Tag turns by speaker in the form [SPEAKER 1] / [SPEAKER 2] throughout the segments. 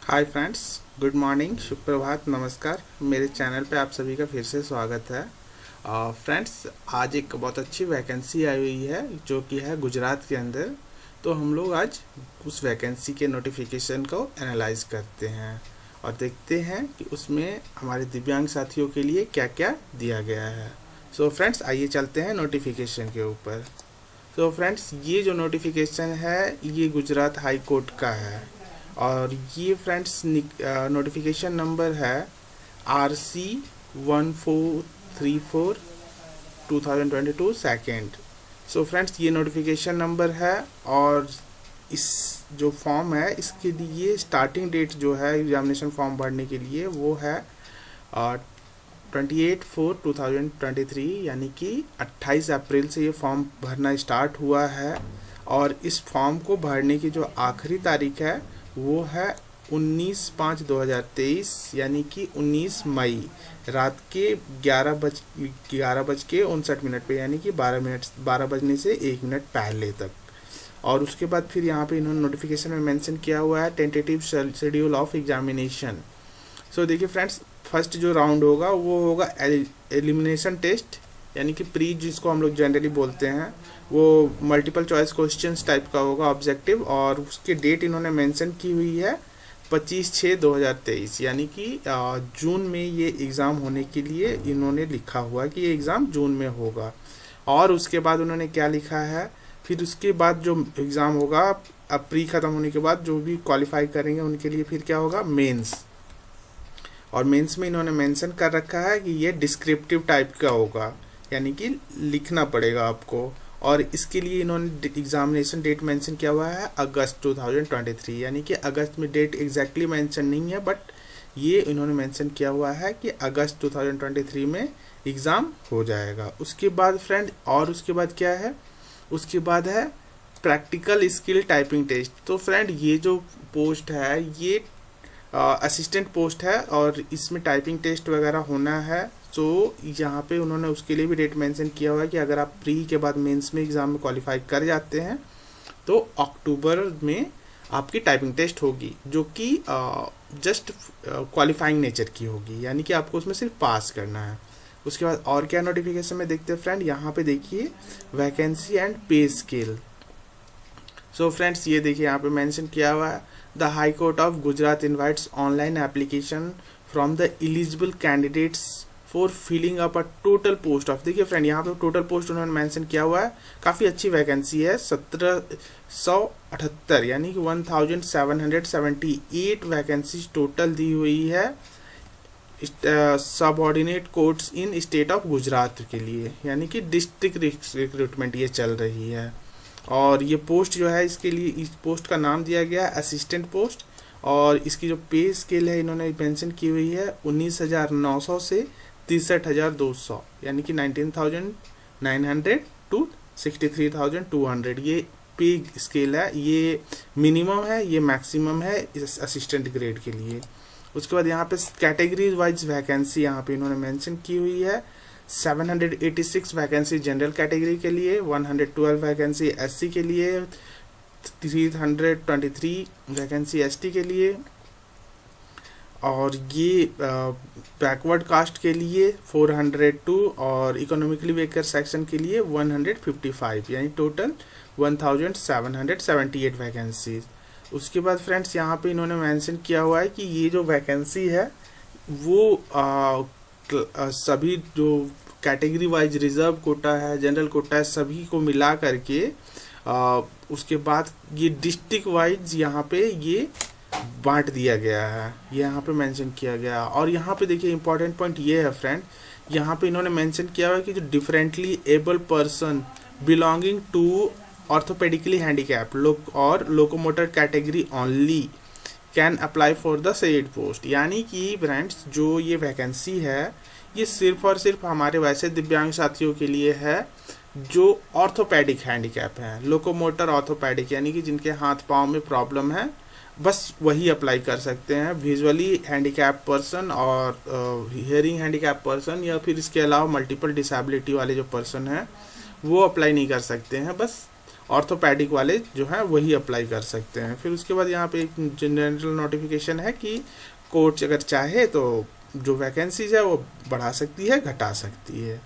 [SPEAKER 1] Hi friends, good morning, सुप्रभात, नमस्कार। मेरे चैनल पे आप सभी का फिर से स्वागत है। फ्रेंड्स, आज एक बहुत अच्छी वैकेंसी आई हुई है जो कि है गुजरात के अंदर। तो हम लोग आज उस वैकेंसी के नोटिफिकेशन को एनालाइज करते हैं और देखते हैं कि उसमें हमारे दिव्यांग साथियों के लिए क्या क्या दिया गया है। सो फ्रेंड्स, आइए चलते हैं नोटिफिकेशन के ऊपर। तो फ्रेंड्स, ये जो नोटिफिकेशन है ये गुजरात हाई कोर्ट का है और ये फ्रेंड्स नोटिफिकेशन नंबर है RC1434 2022 सेकेंड। सो फ्रेंड्स, ये नोटिफिकेशन नंबर है और इस जो फॉर्म है इसके लिए स्टार्टिंग डेट जो है एग्जामिनेशन फॉर्म भरने के लिए वो है 28/4/2023, यानी कि 28 अप्रैल से ये फॉर्म भरना स्टार्ट हुआ है। और इस फॉर्म को भरने की जो आखिरी तारीख है वो है 19/5/2023, यानी कि 19 मई रात के 11:59 पे, यानी कि 12 बजने से 1 मिनट पहले तक। और उसके बाद फिर यहाँ पे इन्होंने नोटिफिकेशन में मेंशन किया हुआ है टेंटेटिव शेड्यूल ऑफ एग्जामिनेशन। सो देखिए फ्रेंड्स, फर्स्ट जो राउंड होगा वो होगा एलिमिनेशन टेस्ट, यानी कि प्री जिसको हम लोग जनरली बोलते हैं, वो मल्टीपल चॉइस क्वेश्चंस टाइप का होगा, ऑब्जेक्टिव। और उसकी डेट इन्होंने मेंशन की हुई है 25/6/2023, यानी कि जून में ये एग्ज़ाम होने के लिए इन्होंने लिखा हुआ कि ये एग्ज़ाम जून में होगा। और उसके बाद उन्होंने क्या लिखा है, फिर उसके बाद जो एग्ज़ाम होगा अब प्री ख़त्म होने के बाद जो भी क्वालिफाई करेंगे उनके लिए फिर क्या होगा, मेंस। और मेंस में इन्होंने मेंशन कर रखा है कि ये डिस्क्रिप्टिव टाइप का होगा, यानी कि लिखना पड़ेगा आपको। और इसके लिए इन्होंने एग्जामिनेशन डेट मेंशन किया हुआ है अगस्त 2023, यानी कि अगस्त में डेट एग्जैक्टली मेंशन नहीं है, बट ये इन्होंने मेंशन किया हुआ है कि अगस्त 2023 में एग्ज़ाम हो जाएगा। उसके बाद फ्रेंड, और उसके बाद क्या है, उसके बाद है प्रैक्टिकल स्किल टाइपिंग टेस्ट। तो फ्रेंड, ये जो पोस्ट है ये असिस्टेंट पोस्ट है और इसमें टाइपिंग टेस्ट वगैरह होना है। तो यहाँ पे उन्होंने उसके लिए भी डेट मेंशन किया हुआ है कि अगर आप प्री के बाद मेंस में एग्ज़ाम में क्वालिफाई कर जाते हैं तो अक्टूबर में आपकी टाइपिंग टेस्ट होगी, जो कि जस्ट क्वालिफाइंग नेचर की होगी, यानी कि आपको उसमें सिर्फ पास करना है। उसके बाद और क्या नोटिफिकेशन में देखते हैं फ्रेंड, यहाँ पे देखिए vacancy and pay scale. So friends, ये देखिए यहाँ पे मेंशन किया हुआ है the high court of Gujarat invites online application from the eligible candidates for filling up a total post of. देखिए फ्रेंड, यहाँ पे टोटल पोस्ट उन्होंने मेंशन किया हुआ है, काफ़ी अच्छी वैकेंसी है, 1778, यानी कि 1778 वैकेंसी टोटल दी हुई है subordinate courts in state of Gujarat के लिए, यानी कि डिस्ट्रिक्ट रिक्रूटमेंट ये चल रही है। और ये पोस्ट जो है, इसके लिए इस पोस्ट का नाम दिया गया है असिस्टेंट पोस्ट। और इसकी जो पे स्केल है इन्होंने मेंशन की हुई है 19,900 से 63,200, यानी कि 19,900 टू 63,200 ये पे स्केल है। ये मिनिमम है, ये मैक्सिमम है इस असिस्टेंट ग्रेड के लिए। उसके बाद यहाँ पे कैटेगरीज वाइज वैकेंसी यहाँ पे इन्होंने मेंशन की हुई है 786 वैकेंसी जनरल कैटेगरी के लिए, 112 वैकेंसी एससी के लिए, 323 वैकेंसी एसटी के लिए, और ये बैकवर्ड कास्ट के लिए 402 और इकोनॉमिकली वेकर सेक्शन के लिए 155, यानी टोटल 1778 वैकेंसीज। उसके बाद फ्रेंड्स, यहाँ पे इन्होंने मेंशन किया हुआ है कि ये जो वैकेंसी है वो सभी जो कैटेगरी वाइज रिजर्व कोटा है, जनरल कोटा है, सभी को मिला करके उसके बाद ये डिस्ट्रिक्ट वाइज यहाँ पे ये बांट दिया गया है, यहाँ पे मेंशन किया गया। और यहाँ पे देखिए इंपॉर्टेंट पॉइंट ये है फ्रेंड, यहाँ पे इन्होंने मेंशन किया हुआ है कि जो differently able person belonging to orthopedically handicap और locomotor category only can apply for the said post. यानी कि फ्रेंड्स, जो ये वैकेंसी है ये सिर्फ और सिर्फ हमारे वैसे दिव्यांग साथियों के लिए है जो ऑर्थोपेडिक हैंडीकैप हैं, लोकोमोटर ऑर्थोपेडिक, यानी कि जिनके हाथ पाँव में प्रॉब्लम है, बस वही अप्लाई कर सकते हैं। विजुअली हैंडीकैप पर्सन और हियरिंग हैंडीकैप पर्सन या फिर इसके अलावा मल्टीपल डिसेबिलिटी वाले जो पर्सन हैं वो अप्लाई नहीं कर सकते हैं। बस ऑर्थोपैडिक वाले जो हैं वही अप्लाई कर सकते हैं। फिर उसके बाद यहाँ पे एक जनरल नोटिफिकेशन है कि कोर्ट अगर चाहे तो जो वैकेंसीज है वो बढ़ा सकती है, घटा सकती है।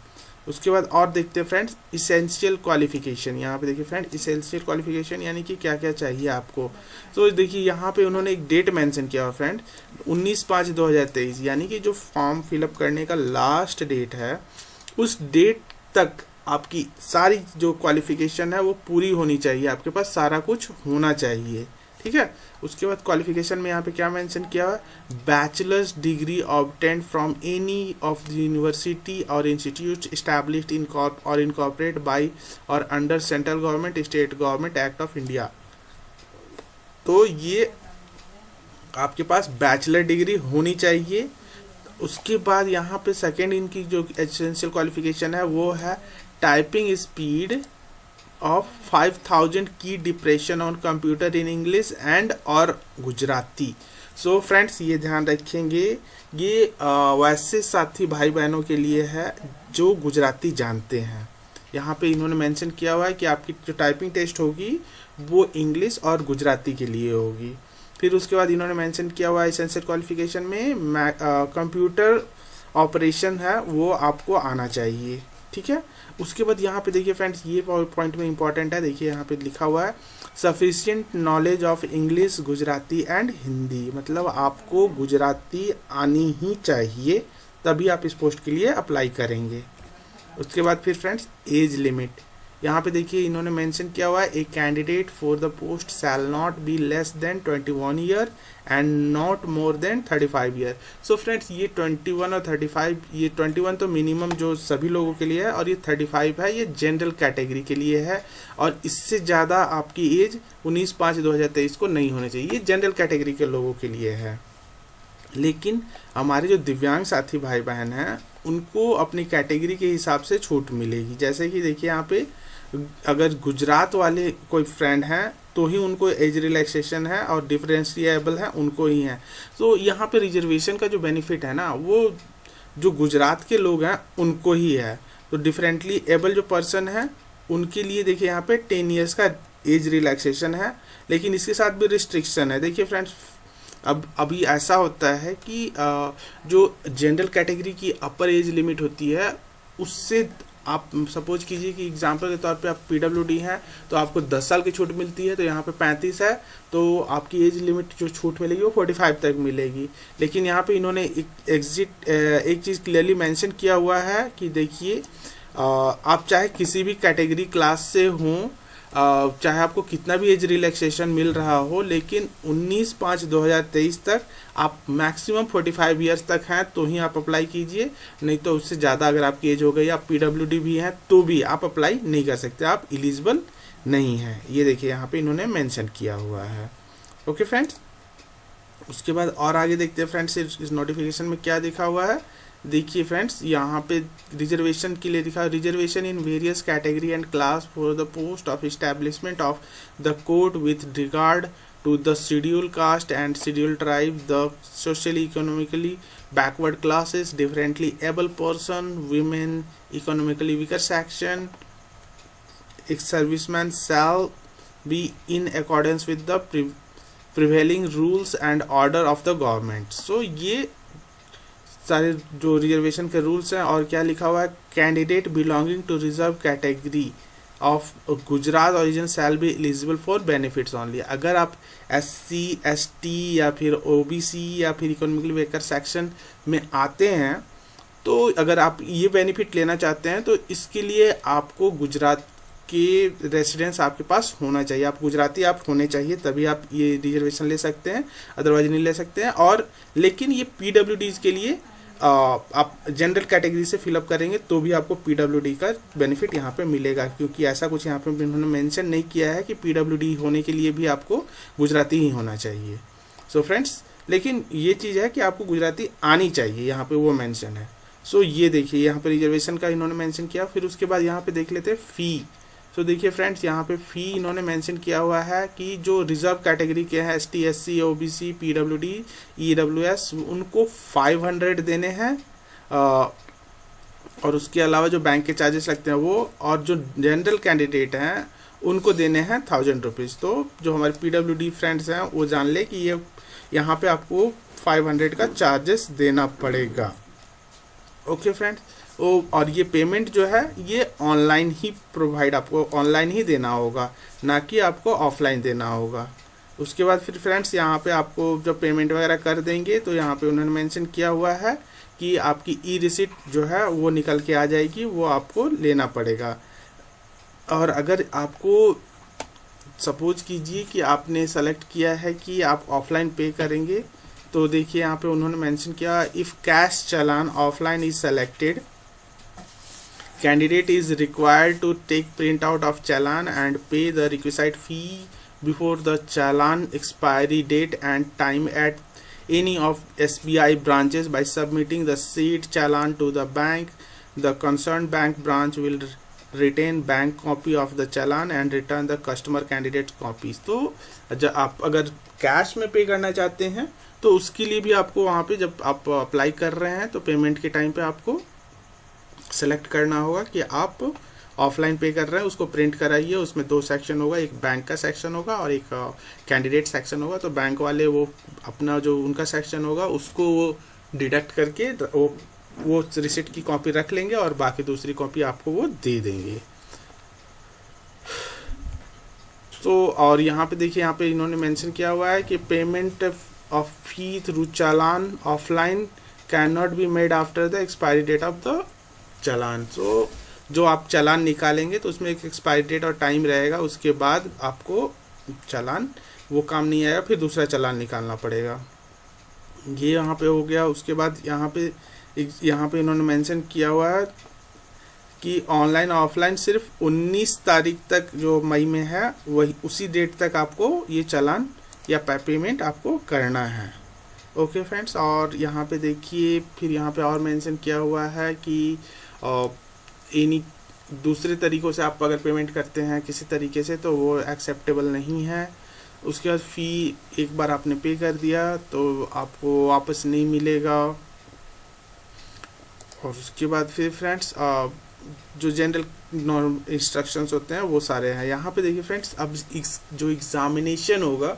[SPEAKER 1] उसके बाद और देखते हैं फ्रेंड्स इसेंशियल क्वालिफिकेशन। यहाँ पे देखिए फ्रेंड इसेंशियल क्वालिफिकेशन यानी कि क्या क्या चाहिए आपको। तो देखिए यहाँ पे उन्होंने एक डेट मेंशन किया हुआ फ्रेंड 19/5/2023, यानी कि जो फॉर्म फिलअप करने का लास्ट डेट है उस डेट तक आपकी सारी जो क्वालिफिकेशन है वो पूरी होनी चाहिए, आपके पास सारा कुछ होना चाहिए, ठीक है। उसके बाद क्वालिफिकेशन में यहाँ पे क्या मेंशन किया है, bachelors degree obtained from any of the university और इंस्टीट्यूट एस्टैब्लिश्ड इन और इनकॉर्पोरेट बाय और under central government state government act of India. तो ये आपके पास बैचलर डिग्री होनी चाहिए। उसके बाद यहाँ पे सेकेंड इनकी जो एसेंशियल क्वालिफिकेशन है वो है टाइपिंग स्पीड ऑफ 5000 की depression on computer in English and or Gujarati. So friends ये ध्यान रखेंगे, ये वैसे साथी भाई बहनों के लिए है जो गुजराती जानते हैं। यहाँ पे इन्होंने मेंशन किया हुआ है कि आपकी जो टाइपिंग टेस्ट होगी वो इंग्लिश और गुजराती के लिए होगी। फिर उसके बाद इन्होंने मेंशन किया हुआ है एसेंशियल क्वालिफिकेशन में कंप्यूटर ऑपरेशन है वो आपको आना चाहिए, ठीक है। उसके बाद यहाँ पे देखिए फ्रेंड्स ये पॉइंट में इंपॉर्टेंट है, देखिए यहाँ पे लिखा हुआ है sufficient knowledge of English Gujarati and Hindi, मतलब आपको गुजराती आनी ही चाहिए तभी आप इस पोस्ट के लिए अप्लाई करेंगे। उसके बाद फिर फ्रेंड्स एज लिमिट, यहाँ पे देखिए इन्होंने मेंशन किया हुआ है a candidate for the post shell not be less than 21 year and not more than 35 year. So friends ये 21 और 35, ये 21 तो मिनिमम जो सभी लोगों के लिए है और ये 35 है ये जनरल कैटेगरी के लिए है, और इससे ज़्यादा आपकी एज 19/5/2023 को नहीं होनी चाहिए, ये जनरल कैटेगरी के लोगों के लिए है। लेकिन हमारे जो दिव्यांग साथी भाई बहन हैं उनको अपनी कैटेगरी के हिसाब से छूट मिलेगी। जैसे कि देखिए यहाँ पे अगर गुजरात वाले कोई फ्रेंड हैं तो ही उनको एज रिलैक्सेशन है और डिफरेंशिएबल है उनको ही है। तो यहाँ पे रिजर्वेशन का जो बेनिफिट है ना वो जो गुजरात के लोग हैं उनको ही है। तो डिफरेंटली एबल जो पर्सन है उनके लिए देखिए यहाँ पे 10 ईयर्स का एज रिलैक्सेशन है, लेकिन इसके साथ भी रिस्ट्रिक्शन है। देखिए फ्रेंड्स अब अभी ऐसा होता है कि जो जनरल कैटेगरी की अपर एज लिमिट होती है उससे आप सपोज कीजिए कि एग्जांपल के तौर पे आप पीडब्ल्यूडी हैं तो आपको 10 साल की छूट मिलती है, तो यहाँ पे 35 है तो आपकी एज लिमिट जो छूट मिलेगी वो 45 तक मिलेगी। लेकिन यहाँ पे इन्होंने एक चीज़ क्लियरली मेंशन किया हुआ है कि देखिए आप चाहे किसी भी कैटेगरी क्लास से हों, चाहे आपको कितना भी एज रिलैक्सेशन मिल रहा हो, लेकिन 19/5/2023 तक आप मैक्सिमम 45 ईयर्स तक हैं तो ही आप अप्लाई कीजिए, नहीं तो उससे ज़्यादा अगर आपकी एज हो गई, आप पीडब्ल्यूडी भी हैं तो भी आप अप्लाई नहीं कर सकते, आप एलिजिबल नहीं हैं। ये देखिए यहाँ पे इन्होंने मेंशन किया हुआ है। ओके फ्रेंड्स, उसके बाद और आगे देखते हैं फ्रेंड्स इस नोटिफिकेशन में क्या लिखा हुआ है। देखिए फ्रेंड्स यहाँ पे रिजर्वेशन के लिए लिखा है reservation in various category and class for the post of establishment of the court with regard to the schedule caste and schedule tribe, the socially economically backward classes, differently able person, women, economically weaker section, ex serviceman shall be in accordance with the prevailing rules and order of the government. So ये सारे जो reservation के rules हैं। और क्या लिखा हुआ है, candidate belonging to reserve category of Gujarat origin shall be eligible for benefits only. अगर आप SC ST या फिर OBC या फिर इकोनॉमिकली वीकर सेक्शन में आते हैं तो अगर आप ये बेनिफिट लेना चाहते हैं तो इसके लिए आपको गुजरात के रेसिडेंस आपके पास होना चाहिए, आप गुजराती आप होने चाहिए तभी आप ये रिजर्वेशन ले सकते हैं, अदरवाइज नहीं ले सकते हैं। और लेकिन ये PWDs के लिए आप जनरल कैटेगरी से फिलअप करेंगे तो भी आपको PWD का बेनिफिट यहाँ पे मिलेगा, क्योंकि ऐसा कुछ यहाँ पे उन्होंने मेंशन नहीं किया है कि PWD होने के लिए भी आपको गुजराती ही होना चाहिए। सो फ्रेंड्स, लेकिन ये चीज़ है कि आपको गुजराती आनी चाहिए, यहाँ पे वो मेंशन है। सो ये देखिए यहाँ पे रिजर्वेशन का इन्होंने मेंशन किया। फिर उसके बाद यहाँ पे देख लेते हैं फ़ी। तो देखिए फ्रेंड्स यहाँ पे फ़ी इन्होंने मेंशन किया हुआ है कि जो रिजर्व कैटेगरी के हैं ST SC OBC PWD EWS उनको 500 देने हैं, और उसके अलावा जो बैंक के चार्जेस लगते हैं वो, और जो जनरल कैंडिडेट हैं उनको देने हैं 1000 रुपीज़। तो जो हमारे PWD फ्रेंड्स हैं वो जान ले कि ये यहाँ पे आपको 500 का चार्जेस देना पड़ेगा। ओके फ्रेंड्स, और ये पेमेंट जो है ये ऑनलाइन ही प्रोवाइड, आपको ऑनलाइन ही देना होगा, ना कि आपको ऑफलाइन देना होगा। उसके बाद फिर फ्रेंड्स यहाँ पे आपको जब पेमेंट वगैरह कर देंगे तो यहाँ पे उन्होंने मेंशन किया हुआ है कि आपकी ई रिसिट जो है वो निकल के आ जाएगी, वो आपको लेना पड़ेगा। और अगर आपको सपोज कीजिए कि आपने सेलेक्ट किया है कि आप ऑफलाइन पे करेंगे, तो देखिए यहाँ पे उन्होंने मेंशन किया, if cash challan offline is selected, candidate is required to take printout of challan and pay the requisite fee before the challan expiry date and time at any of SBI branches by submitting the said challan to the bank. The concerned bank branch will retain bank copy of the challan and return the customer candidate copies। तो जब आप अगर cash में पे करना चाहते हैं तो उसके लिए भी आपको वहाँ पे जब आप अप्लाई कर रहे हैं तो पेमेंट के टाइम पे आपको सेलेक्ट करना होगा कि आप ऑफलाइन पे कर रहे हैं, उसको प्रिंट कराइए। उसमें 2 सेक्शन होगा, एक बैंक का सेक्शन होगा और एक कैंडिडेट सेक्शन होगा। तो बैंक वाले वो अपना जो उनका सेक्शन होगा उसको वो डिडक्ट करके वो रिसिट की कॉपी रख लेंगे और बाकी दूसरी कॉपी आपको वो दे देंगे। तो और यहाँ पे देखिए, यहाँ पे इन्होंने मेंशन किया हुआ है कि payment of fee through challan offline can not be made after the expiry date of the challan. तो जो आप चालान निकालेंगे तो उसमें एक एक्सपायरी डेट और टाइम रहेगा, उसके बाद आपको चालान वो काम नहीं आएगा, फिर दूसरा चालान निकालना पड़ेगा। ये यहाँ पे हो गया। उसके बाद यहाँ पे इन्होंने मेंशन किया हुआ है कि ऑनलाइन ऑफलाइन सिर्फ 19 तारीख तक जो मई में है वही उसी डेट तक आपको ये चालान या पेमेंट आपको करना है। ओके फ्रेंड्स, और यहाँ पे देखिए फिर यहाँ पे और मेंशन किया हुआ है कि इन्हीं दूसरे तरीक़ों से आप अगर पेमेंट करते हैं किसी तरीके से तो वो एक्सेप्टेबल नहीं है। उसके बाद फ़ी एक बार आपने पे कर दिया तो आपको वापस नहीं मिलेगा। और उसके बाद फिर फ्रेंड्स जो जनरल नॉर्म इंस्ट्रक्शंस होते हैं वो सारे हैं। यहाँ पे देखिए फ्रेंड्स, अब जो एग्ज़ामिनेशन होगा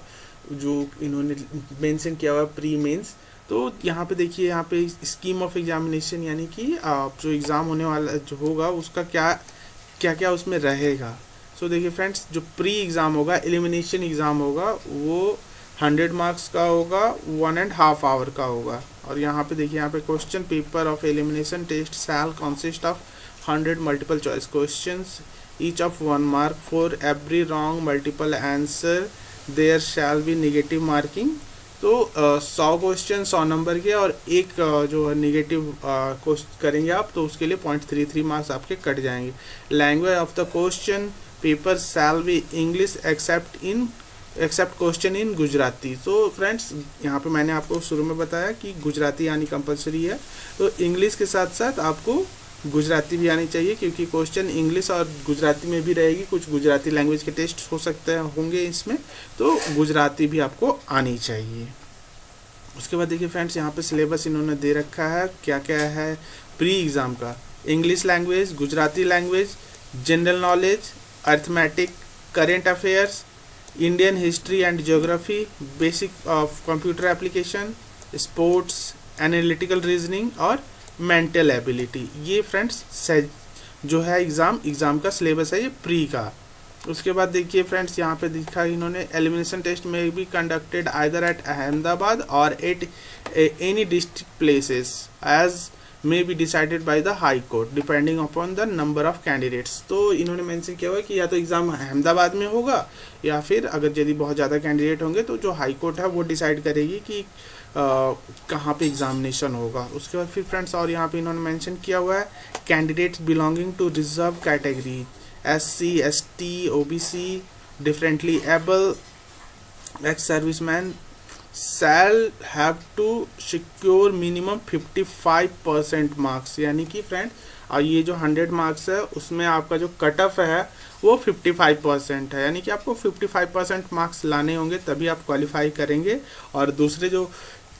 [SPEAKER 1] जो इन्होंने मेंशन किया हुआ प्री मेंस, तो यहाँ पे देखिए, यहाँ पे स्कीम ऑफ एग्जामिनेशन यानी कि जो एग्ज़ाम होने वाला जो होगा उसका क्या उसमें रहेगा। सो देखिए फ्रेंड्स, जो प्री एग्ज़ाम होगा, एलिमिनेशन एग्ज़ाम होगा, वो 100 मार्क्स का होगा, 1.5 आवर का होगा। और यहाँ पे देखिए, यहाँ पे question paper of elimination test shall consist of 100 multiple choice questions each of 1 mark for every wrong multiple answer there shall be negative marking. तो 100 क्वेश्चन 100 नंबर के और एक जो है नेगेटिव करेंगे आप तो उसके लिए 0.33 मार्क्स आपके कट जाएंगे। Language of the question paper shall be English except question in Gujarati. तो फ्रेंड्स, यहाँ पे मैंने आपको शुरू में बताया कि गुजराती आनी कंपलसरी है, तो इंग्लिश के साथ साथ आपको गुजराती भी आनी चाहिए, क्योंकि क्वेश्चन इंग्लिश और गुजराती में भी रहेगी। कुछ गुजराती लैंग्वेज के टेस्ट हो सकते हैं होंगे इसमें, तो गुजराती भी आपको आनी चाहिए। उसके बाद देखिए फ्रेंड्स, यहाँ पे सिलेबस इन्होंने दे रखा है क्या क्या है प्री एग्ज़ाम का। English language, Gujarati language, general knowledge, arithmetic, current affairs, Indian history and geography, basic of computer application, sports, analytical reasoning और मेंटल एबिलिटी। ये फ्रेंड्स जो है एग्ज़ाम का सिलेबस है ये प्री का। उसके बाद देखिए फ्रेंड्स, यहाँ पे दिखा इन्होंने एलिमिनेशन टेस्ट में भी कंडक्टेड आइदर एट अहमदाबाद और at any district places as may be decided by the high court depending upon the number of candidates। तो इन्होंने मेंशन किया हुआ कि या तो एग्ज़ाम अहमदाबाद में होगा या फिर अगर यदि बहुत ज़्यादा कैंडिडेट होंगे तो जो हाई कोर्ट है वो डिसाइड करेगी कि कहाँ पे एग्जामिनेशन होगा। उसके बाद फिर फ्रेंड्स, और यहाँ पे इन्होंने मेंशन किया हुआ है candidates belonging to reserve category SC ST OBC differently able ex serviceman shall have to secure minimum 55% marks. यानी कि फ्रेंड ये जो 100 मार्क्स है उसमें आपका जो कट ऑफ है वो 55% है, यानी कि आपको 55% मार्क्स लाने होंगे तभी आप क्वालिफाई करेंगे। और दूसरे जो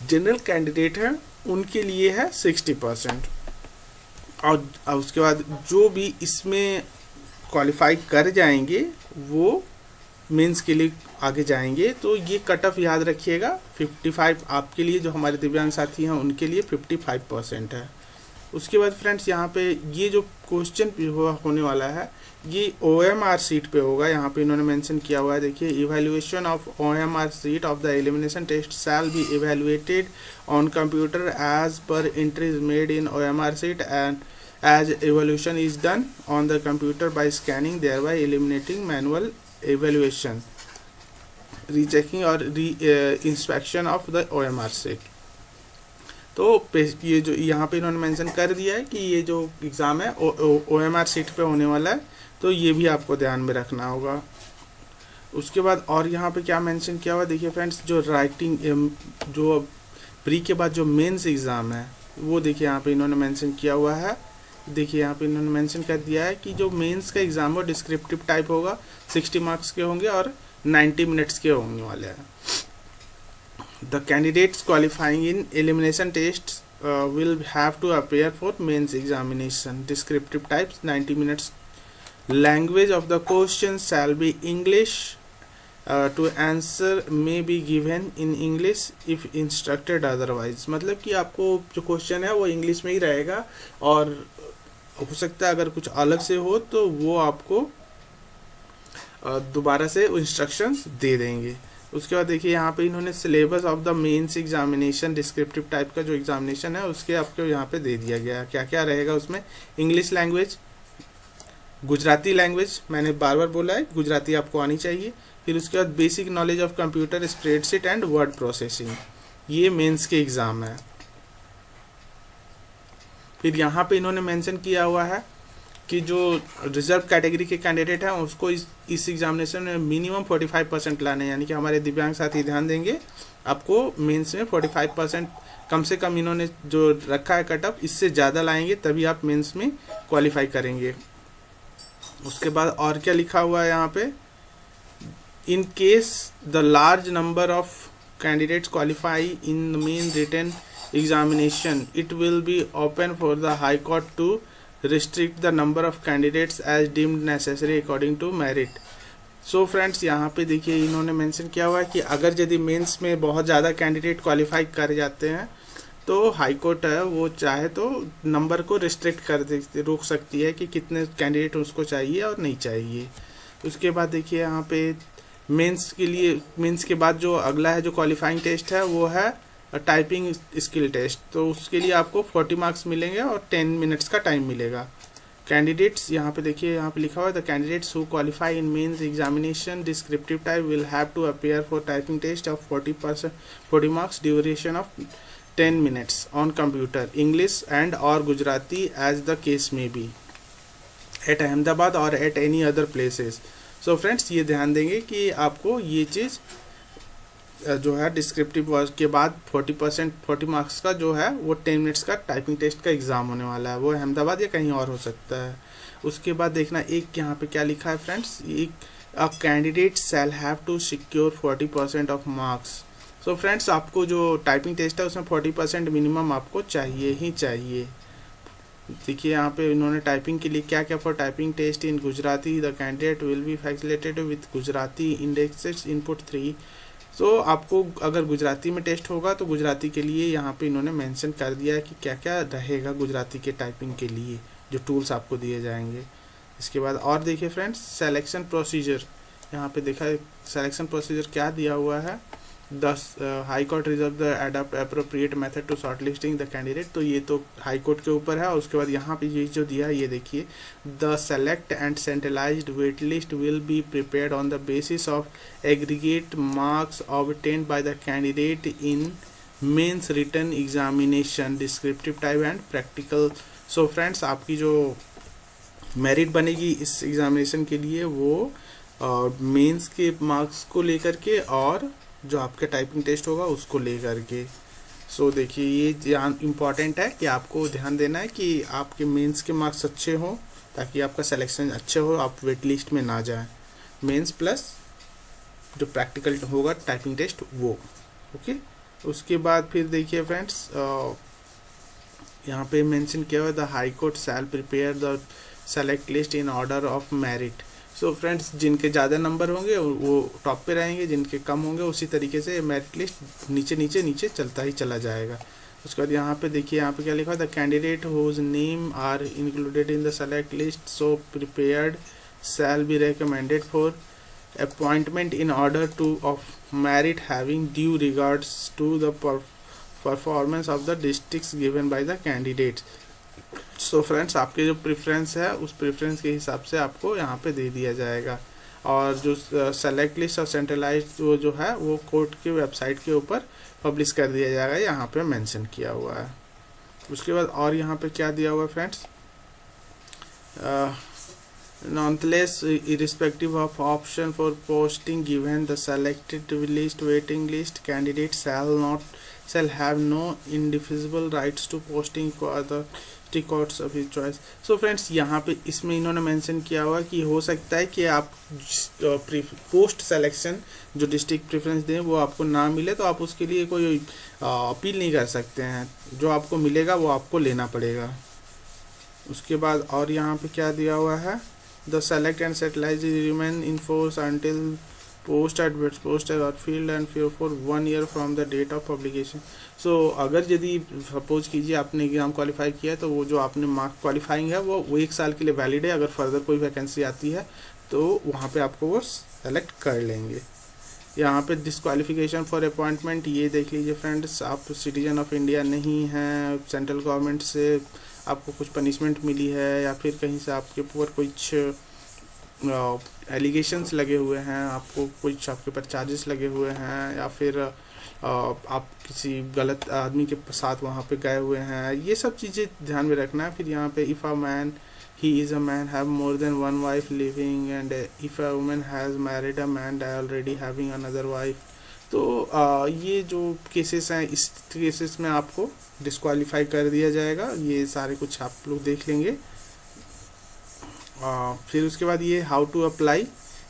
[SPEAKER 1] जनरल कैंडिडेट हैं उनके लिए है 60%। और उसके बाद जो भी इसमें क्वालिफाई कर जाएंगे वो मेंस के लिए आगे जाएंगे। तो ये कट ऑफ याद रखिएगा 55 आपके लिए, जो हमारे दिव्यांग साथी हैं उनके लिए 55% है। उसके बाद फ्रेंड्स यहाँ पे ये जो क्वेश्चन होने वाला है ये OMR सीट पे होगा। यहाँ पे इन्होंने मेंशन किया हुआ है, देखिए, evaluation of OMR sheet of the elimination test shall be evaluated on computer as per entries made in OMR sheet and as evaluation is done on the computer by scanning, thereby eliminating manual evaluation, rechecking और inspection of the OMR sheet। तो ये जो यहाँ पे इन्होंने mention कर दिया है कि ये जो एग्ज़ाम है OMR शीट पे होने वाला है, तो ये भी आपको ध्यान में रखना होगा। उसके बाद और यहाँ पे क्या मेंशन किया हुआ है, देखिए फ्रेंड्स, जो राइटिंग जो प्री के बाद जो मेंस एग्ज़ाम है वो देखिए यहाँ पे इन्होंने मेंशन किया हुआ है। देखिए यहाँ पे इन्होंने मेंशन कर दिया है कि जो मेंस का एग्ज़ाम है डिस्क्रिप्टिव टाइप होगा, 60 मार्क्स के होंगे और 90 मिनट्स के होने वाले हैं। The candidates qualifying in elimination test will have to appear for mains examination, descriptive types 90 minutes, language of the question shall be English, to answer may be given in English if instructed otherwise। मतलब कि आपको जो question है वो English में ही रहेगा और हो सकता है अगर कुछ अलग से हो तो वो आपको दोबारा से इंस्ट्रक्शंस दे देंगे। उसके बाद देखिए यहाँ पे इन्होंने syllabus of the mains examination descriptive type का जो एग्जामिनेशन है उसके आपको यहाँ पे दे दिया गया, क्या क्या रहेगा उसमें। इंग्लिश लैंग्वेज, गुजराती लैंग्वेज, मैंने बार बार बोला है गुजराती आपको आनी चाहिए। फिर उसके बाद basic knowledge of computer, spreadsheet and word processing, ये मेंस के एग्ज़ाम है। फिर यहाँ पे इन्होंने मेंशन किया हुआ है कि जो रिजर्व कैटेगरी के कैंडिडेट हैं उसको इस एग्जामिनेशन में मिनिमम 45% लाने, यानी कि हमारे दिव्यांग साथी ध्यान देंगे, आपको मेंस में 45% कम से कम इन्होंने जो रखा है कट ऑफ, इससे ज़्यादा लाएंगे तभी आप मेंस में क्वालिफाई करेंगे। उसके बाद और क्या लिखा हुआ है यहाँ पे, in case the large number of candidates qualify in the main written examination it will be open for the high court to restrict the number of candidates as deemed necessary according to merit। So friends यहाँ पे देखिए इन्होंने mention किया हुआ है कि अगर यदि मेंस में बहुत ज़्यादा कैंडिडेट क्वालिफाई कर जाते हैं तो हाई कोर्ट है वो चाहे तो नंबर को रिस्ट्रिक्ट कर दे, रोक सकती है कि कितने कैंडिडेट उसको चाहिए और नहीं चाहिए। उसके बाद देखिए यहाँ पे मेंस के लिए, मेंस के बाद जो अगला है जो क्वालिफाइंग टेस्ट है वो है टाइपिंग स्किल टेस्ट, तो उसके लिए आपको 40 मार्क्स मिलेंगे और 10 मिनट्स का टाइम मिलेगा। कैंडिडेट्स यहाँ पे देखिए, यहाँ पे लिखा हुआ है the candidates who qualify in mains examination descriptive type will have to appear for typing test of 40 marks duration of 10 minutes on computer, English and or Gujarati as the case may be, at Ahmedabad और at any other places. So friends ये ध्यान देंगे कि आपको ये चीज़ जो है descriptive work के बाद 40 मार्क्स का जो है वो 10 मिनट्स का टाइपिंग टेस्ट का एग्ज़ाम होने वाला है, वो अहमदाबाद या कहीं और हो सकता है। उसके बाद देखना एक यहाँ पे क्या लिखा है फ्रेंड्स, एक a candidate shall have to secure 40% of marks. So friends आपको जो टाइपिंग टेस्ट है उसमें 40% मिनिमम आपको चाहिए ही चाहिए। देखिए यहाँ पे इन्होंने टाइपिंग के लिए क्या क्या, for typing test in Gujarati the candidate will be facilitated with Gujarati indexes input 3। तो आपको अगर गुजराती में टेस्ट होगा तो गुजराती के लिए यहाँ पे इन्होंने मेंशन कर दिया है कि क्या क्या रहेगा गुजराती के टाइपिंग के लिए, जो टूल्स आपको दिए जाएंगे। इसके बाद और देखिए फ्रेंड्स सिलेक्शन प्रोसीजर, यहाँ पे देखा सिलेक्शन प्रोसीजर क्या दिया हुआ है, high court reserve the adopt appropriate method to short listing the candidate, तो ये तो हाई कोर्ट के ऊपर है। और उसके बाद यहाँ पे ये जो दिया है ये देखिए, the select and centralised wait list will be prepared on the basis of aggregate marks obtained by the candidate in mains written examination descriptive type and practical. So friends आपकी जो मेरिट बनेगी इस एग्जामिनेशन के लिए वो mains के marks को लेकर के और जो आपका टाइपिंग टेस्ट होगा उसको लेकर के। सो देखिए ये ध्यान इम्पॉर्टेंट है कि आपको ध्यान देना है कि आपके मेंस के मार्क्स अच्छे हों ताकि आपका सिलेक्शन अच्छे हो, आप वेट लिस्ट में ना जाएं। मेंस प्लस जो प्रैक्टिकल होगा टाइपिंग टेस्ट वो, ओके। उसके बाद फिर देखिए फ्रेंड्स यहाँ पे मेंशन किया हुआ the high court shell prepare the select list in order of merit. So friends, जिनके ज़्यादा नंबर होंगे वो टॉप पे रहेंगे, जिनके कम होंगे उसी तरीके से मेरिट लिस्ट नीचे नीचे नीचे चलता ही चला जाएगा। उसके बाद यहाँ पे देखिए, यहाँ पे क्या लिखा है, the candidate whose name are included in the select list so prepared shall be recommended for appointment in order to of merit having due regards to the performance of the districts given by the candidate. So friends, आपके जो preference है उस preference के हिसाब से आपको यहाँ पे दे दिया जाएगा। और जो सेलेक्ट लिस्ट और सेंट्रलाइज जो है वो कोर्ट की वेबसाइट के ऊपर पब्लिश कर दिया जाएगा, यहाँ पे मेंशन किया हुआ है। उसके बाद और यहाँ पे क्या दिया हुआ है friends, nonetheless irrespective of option for posting given the selected list waiting list candidate shall have no indefeasible rights to posting for other courts of his choice। so friends, यहाँ पे इसमें इन्होंने मेंशन किया हुआ कि हो सकता है कि आप पोस्ट सिलेक्शन जो डिस्ट्रिक्ट प्रेफरेंस दें वो आपको ना मिले, तो आप उसके लिए कोई अपील नहीं कर सकते हैं, जो आपको मिलेगा वो आपको लेना पड़ेगा। उसके बाद और यहाँ पे क्या दिया हुआ है, the select and satellite remain in force until post adverts posted or filled and for 1 year from the date of publication। so अगर यदि सपोज कीजिए आपने एग्ज़ाम क्वालिफाई किया है तो वो जो आपने मार्क क्वालिफाइंग है वो 1 साल के लिए वैलिड है। अगर फर्दर कोई वैकेंसी आती है तो वहाँ पे आपको वो सेलेक्ट कर लेंगे। यहाँ पे डिसक्वालिफिकेशन फॉर अपॉइंटमेंट, ये देख लीजिए फ्रेंड्स, आप सिटीजन ऑफ इंडिया नहीं हैं, सेंट्रल गवर्नमेंट से आपको कुछ पनिशमेंट मिली है या फिर कहीं से आपके ऊपर कुछ एलिगेशंस लगे हुए हैं, आपको कुछ आपके ऊपर चार्जेस लगे हुए हैं, या फिर आप किसी गलत आदमी के साथ वहाँ पे गए हुए हैं, ये सब चीज़ें ध्यान में रखना है। फिर यहाँ पे if a man he is a man have more than one wife living and if a woman has married a man already having another wife। तो ये जो केसेस हैं इस केसेस में आपको डिस्क्वालीफाई कर दिया जाएगा। ये सारे कुछ आप लोग देख लेंगे। फिर उसके बाद ये हाउ टू अप्लाई,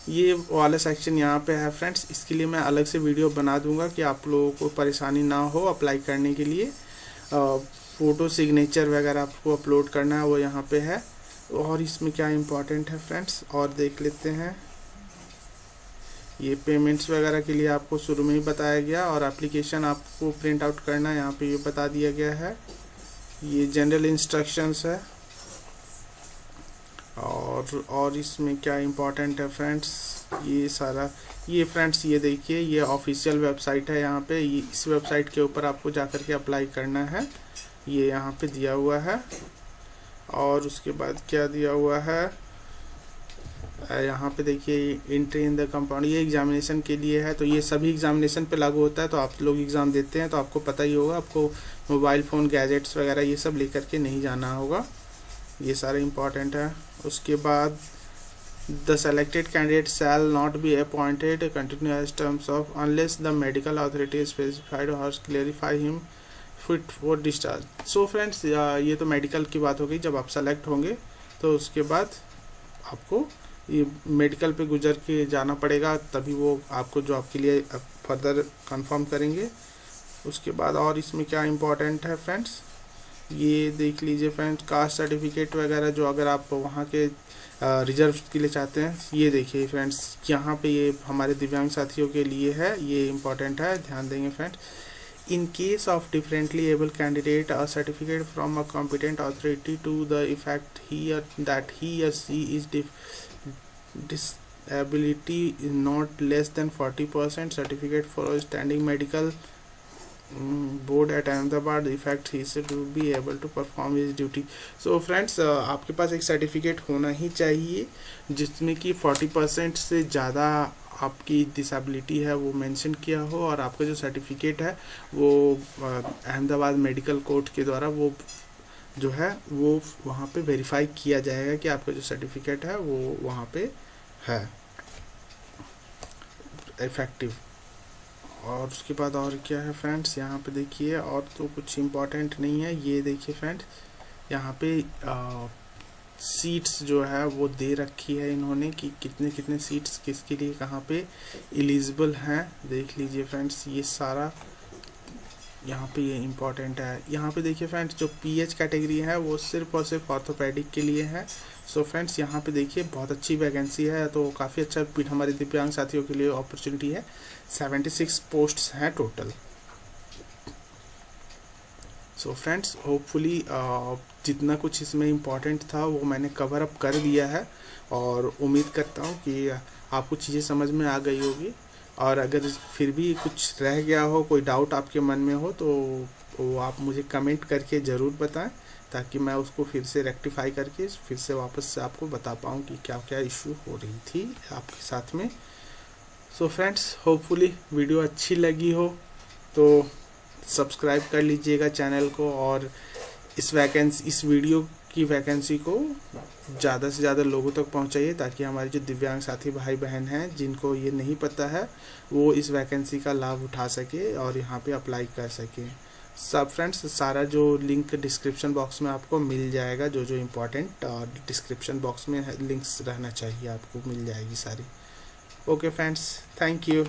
[SPEAKER 1] ये वाला सेक्शन यहाँ पे है फ्रेंड्स, इसके लिए मैं अलग से वीडियो बना दूंगा कि आप लोगों को परेशानी ना हो अप्लाई करने के लिए। फ़ोटो सिग्नेचर वगैरह आपको अपलोड करना है वो यहाँ पे है। और इसमें क्या इम्पोर्टेंट है फ्रेंड्स, और देख लेते हैं। ये पेमेंट्स वगैरह के लिए आपको शुरू में ही बताया गया, और एप्लीकेशन आपको प्रिंट आउट करना है, यहाँ पे ये बता दिया गया है। ये जनरल इंस्ट्रक्शंस है। और इसमें क्या इम्पोर्टेंट है फ्रेंड्स, ये सारा, ये फ्रेंड्स ये देखिए, ये ऑफिशियल वेबसाइट है। यहाँ पे इस वेबसाइट के ऊपर आपको जाकर के अप्लाई करना है, ये यहाँ पे दिया हुआ है। और उसके बाद क्या दिया हुआ है, यहाँ पे देखिए एंट्री इन द कंपाउंड, ये एग्जामिनेशन के लिए है। तो ये सभी एग्जामिनेशन पे लागू होता है। तो आप लोग एग्ज़ाम देते हैं तो आपको पता ही होगा, आपको मोबाइल फ़ोन गैजेट्स वगैरह ये सब लेकर के नहीं जाना होगा। ये सारे इम्पॉर्टेंट है। उसके बाद the selected candidate shall not be appointed continue as terms of unless the medical authority specified और clarify him fit for discharge. So friends, ये तो मेडिकल की बात हो गई। जब आप सेलेक्ट होंगे तो उसके बाद आपको ये मेडिकल पे गुजर के जाना पड़ेगा, तभी वो आपको जॉब के लिए फर्दर कंफर्म करेंगे। उसके बाद और इसमें क्या इम्पोर्टेंट है फ्रेंड्स, ये देख लीजिए फ्रेंड्स, कास्ट सर्टिफिकेट वगैरह जो अगर आप वहाँ के रिजर्व के लिए चाहते हैं, ये देखिए फ्रेंड्स, यहाँ पे ये हमारे दिव्यांग साथियों के लिए है, ये इम्पोर्टेंट है, ध्यान देंगे friends. In case of differently able candidate, a certificate from a competent authority to the effect that he or she is disability is not less than 40%, certificate for a standing medical board at Ahmedabad effect he should be able to perform his duty। so friends, आपके पास एक certificate होना ही चाहिए जिसमें कि 40% से ज़्यादा आपकी disability है वो मेंशन किया हो, और आपका जो सर्टिफिकेट है वो अहमदाबाद मेडिकल कोर्ट के द्वारा वो जो है वो वहाँ पे वेरीफाई किया जाएगा कि आपका जो सर्टिफिकेट है वो वहाँ पे है इफ़ेक्टिव। और उसके बाद और क्या है फ्रेंड्स, यहाँ पे देखिए, और तो कुछ इम्पोर्टेंट नहीं है। ये देखिए फ्रेंड्स, यहाँ पे सीट्स जो है वो दे रखी है इन्होंने कि कितने कितने सीट्स किसके लिए कहाँ पे एलिजिबल हैं। देख लीजिए फ्रेंड्स, ये सारा यहाँ पे ये इम्पॉर्टेंट है। यहाँ पे देखिए फ्रेंड्स, जो पीएच कैटेगरी है वो सिर्फ और सिर्फ ऑर्थोपेडिक के लिए है। सो फ्रेंड्स यहाँ पे देखिए बहुत अच्छी वैकेंसी है, तो काफ़ी अच्छा हमारे दिव्यांग साथियों के लिए अपॉर्चुनिटी है। 76 पोस्ट्स हैं टोटल। सो फ्रेंड्स होपफुली जितना कुछ इसमें इम्पोर्टेंट था वो मैंने कवर अप कर दिया है, और उम्मीद करता हूँ कि आपको चीज़ें समझ में आ गई होगी। और अगर फिर भी कुछ रह गया हो, कोई डाउट आपके मन में हो, तो वो आप मुझे कमेंट करके ज़रूर बताएं, ताकि मैं उसको फिर से रेक्टिफाई करके फिर से वापस से आपको बता पाऊँ कि क्या क्या इश्यू हो रही थी आपके साथ में। सो फ्रेंड्स होपफुली वीडियो अच्छी लगी हो तो सब्सक्राइब कर लीजिएगा चैनल को, और इस वीडियो की वैकेंसी को ज़्यादा से ज़्यादा लोगों तक पहुंचाइए, ताकि हमारे जो दिव्यांग साथी भाई बहन हैं जिनको ये नहीं पता है वो इस वैकेंसी का लाभ उठा सके और यहाँ पे अप्लाई कर सके। सब फ्रेंड्स, सारा जो लिंक डिस्क्रिप्शन बॉक्स में आपको मिल जाएगा, जो जो इम्पोर्टेंट डिस्क्रिप्शन बॉक्स में लिंक्स रहना चाहिए आपको मिल जाएगी सारी। Okay friends, thank you.